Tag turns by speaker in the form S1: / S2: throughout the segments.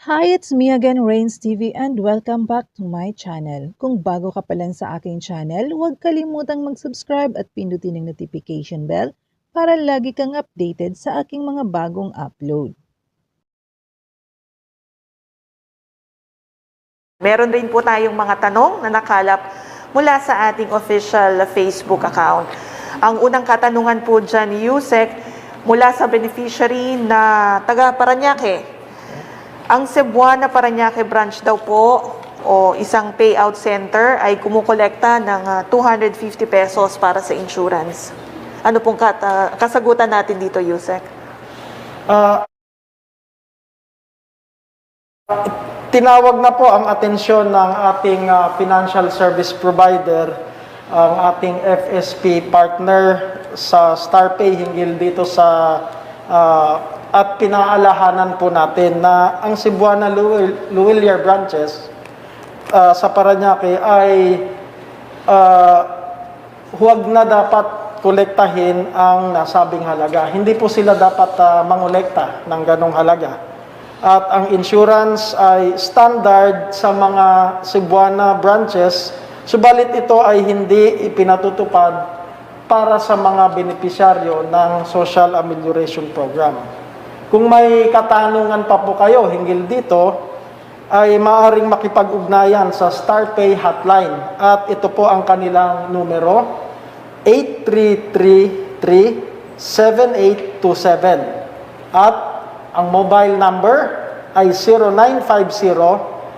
S1: Hi, it's me again, Rains TV, and welcome back to my channel. Kung bago ka pa lang sa aking channel, huwag kalimutang mag-subscribe at pindutin ang notification bell para lagi kang updated sa aking mga bagong upload.
S2: Meron rin po tayong mga tanong na nakalap mula sa ating official Facebook account. Ang unang katanungan po dyan, Yusek, mula sa beneficiary na taga Parañaque. Ang Cebuana Parañaque branch daw po o isang payout center ay kumukolekta ng 250 pesos para sa insurance. Ano pong kasagutan natin dito, Yusek?
S3: Tinawag na po ang atensyon ng ating financial service provider, ang ating FSP partner sa StarPay hinggil dito sa at pinaalahanan po natin na ang Cebuana Luwiliar branches sa Parañaque ay huwag na dapat kolektahin ang nasabing halaga. Hindi po sila dapat mangolekta ng ganong halaga. At ang insurance ay standard sa mga Cebuana branches, subalit ito ay hindi ipinatutupad para sa mga benepisyaryo ng Social Amelioration Program. Kung may katanungan pa po kayo hinggil dito, ay maaaring makipag-ugnayan sa StarPay hotline. At ito po ang kanilang numero, 8333-7827. At ang mobile number ay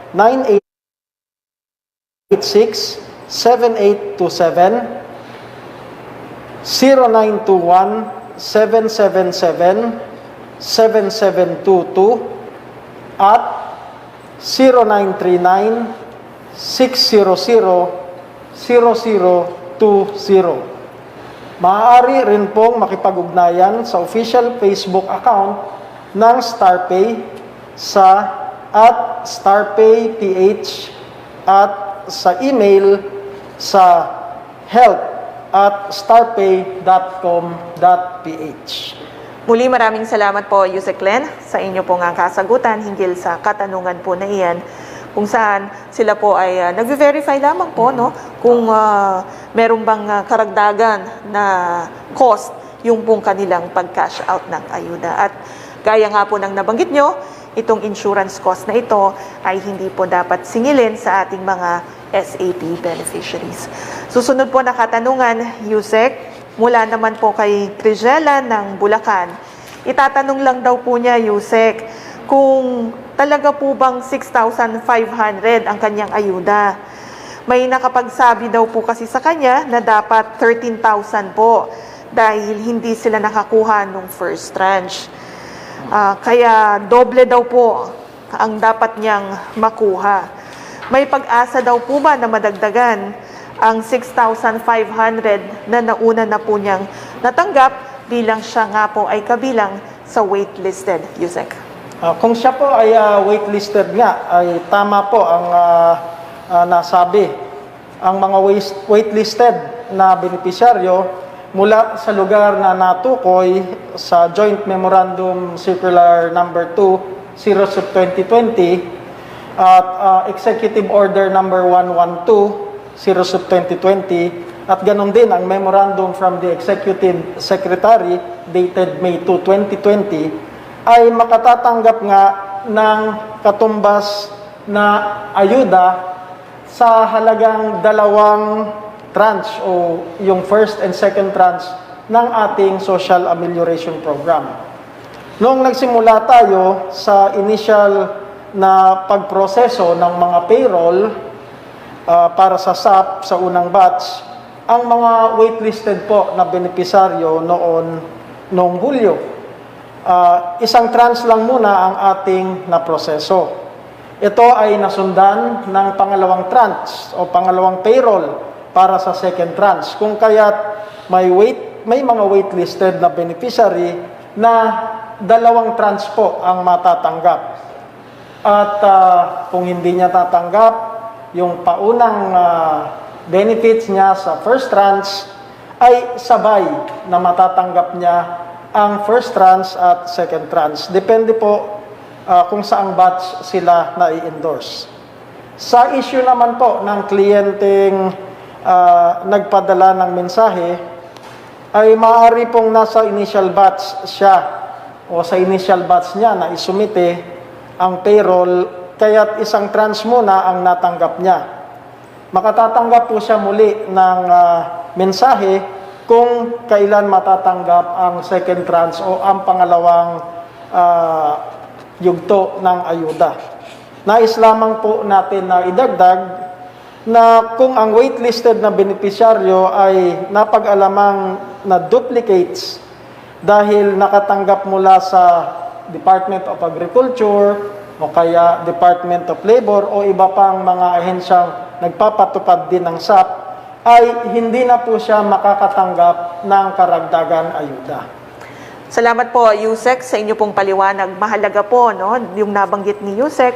S3: 0950-986-7827, 0921-777-7722, at 0939-600-0020. Maaari rin pong makipag-ugnayan sa official Facebook account ng StarPay sa @StarPayPH at sa email sa help@starpay.com.ph.
S2: Muli maraming salamat po, Yusek Len, sa inyo pong kasagutan hinggil sa katanungan po na iyan, kung saan sila po ay nag-verify lamang po kung meron bang karagdagan na cost yung pong kanilang pag-cash out ng ayuda. At gaya nga po ng nabanggit nyo, itong insurance cost na ito ay hindi po dapat singilin sa ating mga SAP beneficiaries. Susunod po na katanungan, Yusek, mula naman po kay Trigela ng Bulacan. Itatanong lang daw po niya, Yusek, kung talaga po bang 6,500 ang kanyang ayuda. May nakapagsabi daw po kasi sa kanya na dapat 13,000 po dahil hindi sila nakakuha nung first tranche. Kaya doble daw po ang dapat niyang makuha. May pag-asa daw po ba na madagdagan ang 6,500 na nauna na po niyang natanggap bilang siya nga po ay kabilang sa waitlisted, Yusek?
S3: Kung siya po ay waitlisted nga, ay tama po ang nasabi. Ang mga waitlisted na benepisyaryo mula sa lugar na natukoy sa Joint Memorandum Circular Number 2, 0/2020 at Executive Order Number 112, 0/2020, at ganun din ang Memorandum from the Executive Secretary dated May 2, 2020, ay makatatanggap nga ng katumbas na ayuda sa halagang dalawang tranche o yung first and second tranche ng ating Social Amelioration Program. Noong nagsimula tayo sa initial na pagproseso ng mga payroll para sa SAP sa unang batch, ang mga waitlisted po na benepisaryo noong Hulyo, isang tranche lang muna ang ating naproseso. Ito ay nasundan ng pangalawang tranche o pangalawang payroll para sa second tranche. Kung kaya't may mga waitlisted na beneficiary na dalawang tranche po ang matatanggap. At kung hindi niya tatanggap yung paunang benefits niya sa first tranche, ay sabay na matatanggap niya ang first tranche at second tranche. Depende po kung saang batch sila na-endorse. Sa issue naman po ng kliyenteng nagpadala ng mensahe, ay maaari pong nasa initial batch siya o sa initial batch niya na isumite ang payroll, kaya't isang tranche muna ang natanggap niya. Makatatanggap po siya muli ng mensahe kung kailan matatanggap ang second tranche o ang pangalawang yugto ng ayuda. Nais lamang po natin na idagdag na kung ang waitlisted na benepisyaryo ay napag-alamang na duplicates dahil nakatanggap mula sa Department of Agriculture o kaya Department of Labor o iba pang mga ahensyang nagpapatupad din ng SAP, ay hindi na po siya makakatanggap ng karagdagang ayuda.
S2: Salamat po, Yusek, sa inyo pong paliwanag. Mahalaga po, no, yung nabanggit ni Yusek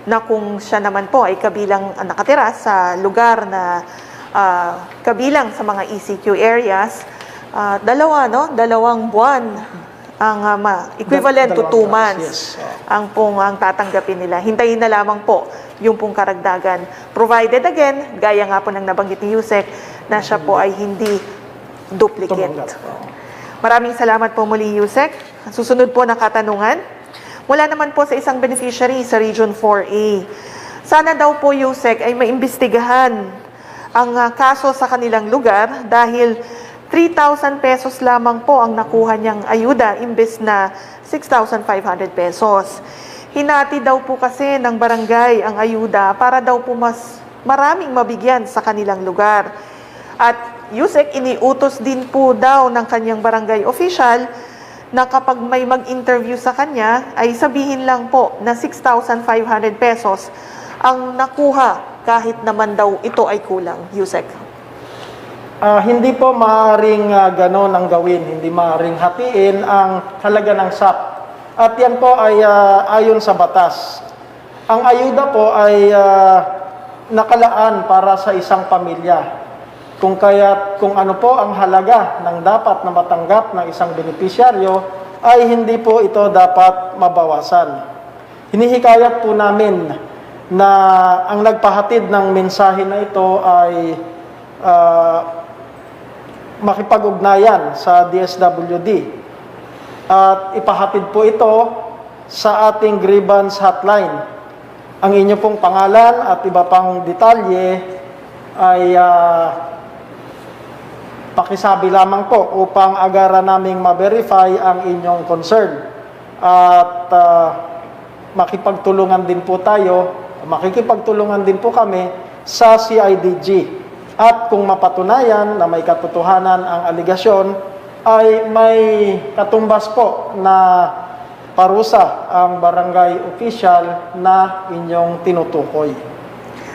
S2: na kung siya naman po ay kabilang nakatira sa lugar na kabilang sa mga ECQ areas, dalawang buwan ang equivalent to 2 months ang tatanggapin nila. Hintayin na lamang po yung pong karagdagan. Provided again, gaya nga po ng nabanggit ni Yusek, na siya po ay hindi duplicate. Maraming salamat po muli, Yusek. Susunod po na katanungan. Wala naman po sa isang beneficiary sa Region 4A. Sana daw po, Yusek, ay maimbestigahan ang kaso sa kanilang lugar dahil 3,000 pesos lamang po ang nakuha niyang ayuda imbes na 6,500 pesos. Hinati daw po kasi ng barangay ang ayuda para daw po mas maraming mabigyan sa kanilang lugar. At Yusek, iniutos din po daw ng kanyang barangay official na kapag may mag-interview sa kanya, ay sabihin lang po na 6,500 pesos ang nakuha kahit naman daw ito ay kulang. Yusek.
S3: Hindi po maaaring gano'n ang gawin, hindi maaaring hatiin ang halaga ng SAP. At yan po ay ayon sa batas. Ang ayuda po ay nakalaan para sa isang pamilya. Kung ano po ang halaga ng dapat na matanggap ng isang benepisyaryo, ay hindi po ito dapat mabawasan. Hinihikayat po namin na ang nagpahatid ng mensahe na ito ay makipag-ugnayan sa DSWD. At ipahatid po ito sa ating grievance hotline. Ang inyo pong pangalan at iba pang detalye ay pakisabi lamang po upang agaran naming ma-verify ang inyong concern. At makipagtulungan din po makikipagtulungan din po kami sa CIDG. At kung mapatunayan na may katotohanan ang aligasyon, ay may katumbas po na parusa ang barangay official na inyong tinutukoy.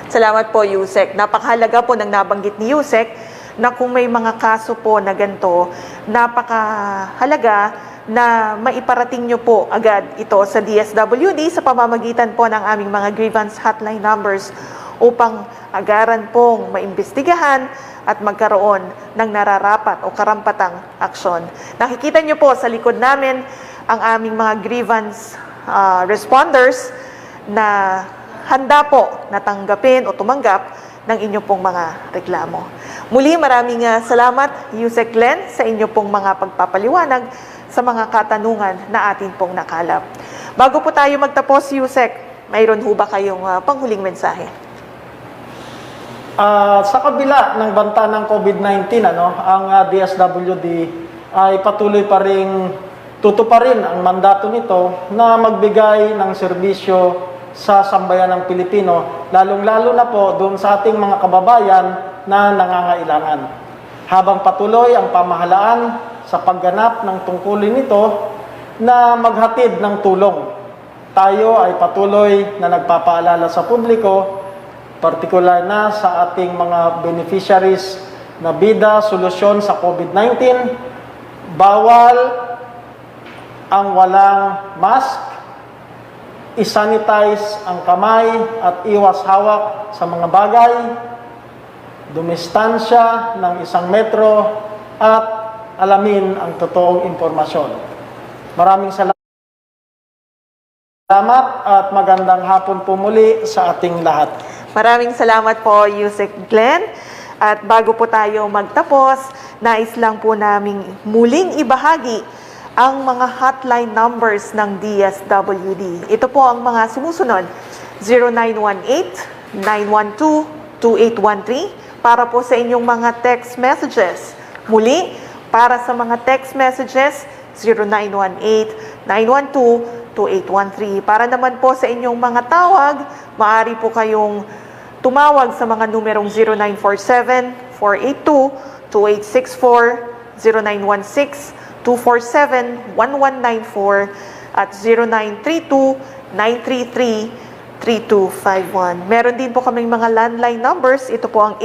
S2: Salamat po, Yusek. Napakahalaga po ng nabanggit ni Yusek na kung may mga kaso po na ganito, napakahalaga na maiparating nyo po agad ito sa DSWD sa pamamagitan po ng aming mga grievance hotline numbers upang agaran pong maimbestigahan at magkaroon ng nararapat o karampatang aksyon. Nakikita nyo po sa likod namin ang aming mga grievance responders na handa po na tanggapin o tumanggap ng inyo pong mga reklamo. Muli, maraming salamat, Yusek Glenn, sa inyo pong mga pagpapaliwanag sa mga katanungan na atin pong nakalap. Bago po tayo magtapos, Yusek, mayroon ho ba kayong panghuling mensahe?
S3: Sa kabila ng banta ng COVID-19, ang DSWD ay patuloy pa rin tutuparin ang mandato nito na magbigay ng serbisyo sa sambayan ng Pilipino, lalong-lalo na po doon sa ating mga kababayan na nangangailangan. Habang patuloy ang pamahalaan sa pagganap ng tungkulin nito na maghatid ng tulong, tayo ay patuloy na nagpapaalala sa publiko, partikular na sa ating mga beneficiaries na bida solusyon sa COVID-19, bawal ang walang mask, isanitize ang kamay at iwas hawak sa mga bagay, dumistansya ng 1 metro at alamin ang totoong impormasyon. Maraming salamat. Salamat at magandang hapon po muli sa ating lahat.
S2: Maraming salamat po, Yusek Glenn. At bago po tayo magtapos, nais lang po naming muling ibahagi ang mga hotline numbers ng DSWD. Ito po ang mga sumusunod: 0918-912-2813 para po sa inyong mga text messages. Muli, para sa mga text messages, 0918-912-2813. Para naman po sa inyong mga tawag, maaari po kayong tumawag sa mga numerong 0947-482-2864, 0916-247-1194 at 0932-933-3251. Meron din po kaming mga landline numbers. Ito po ang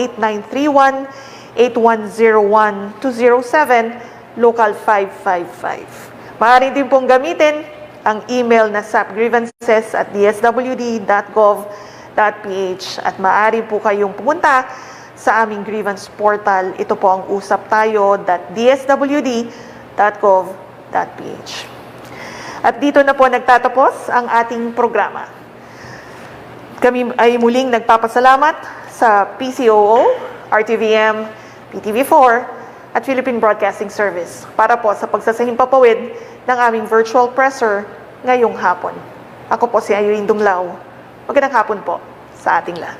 S2: 8931-8101-207, local 555. Maaari din pong gamitin ang email na sapgrievances@dswd.gov.ph at maaari po kayong pumunta sa aming grievance portal. Ito po ang usaptayo.dswd.gov.ph. At dito na po nagtatapos ang ating programa. Kami ay muling nagpapasalamat sa PCOO, RTVM, PTV4 at Philippine Broadcasting Service para po sa pagsasahimpapawid ng aming virtual presser ngayong hapon. Ako po si Irene Dumlao. Magandang hapon po sa ating lahat.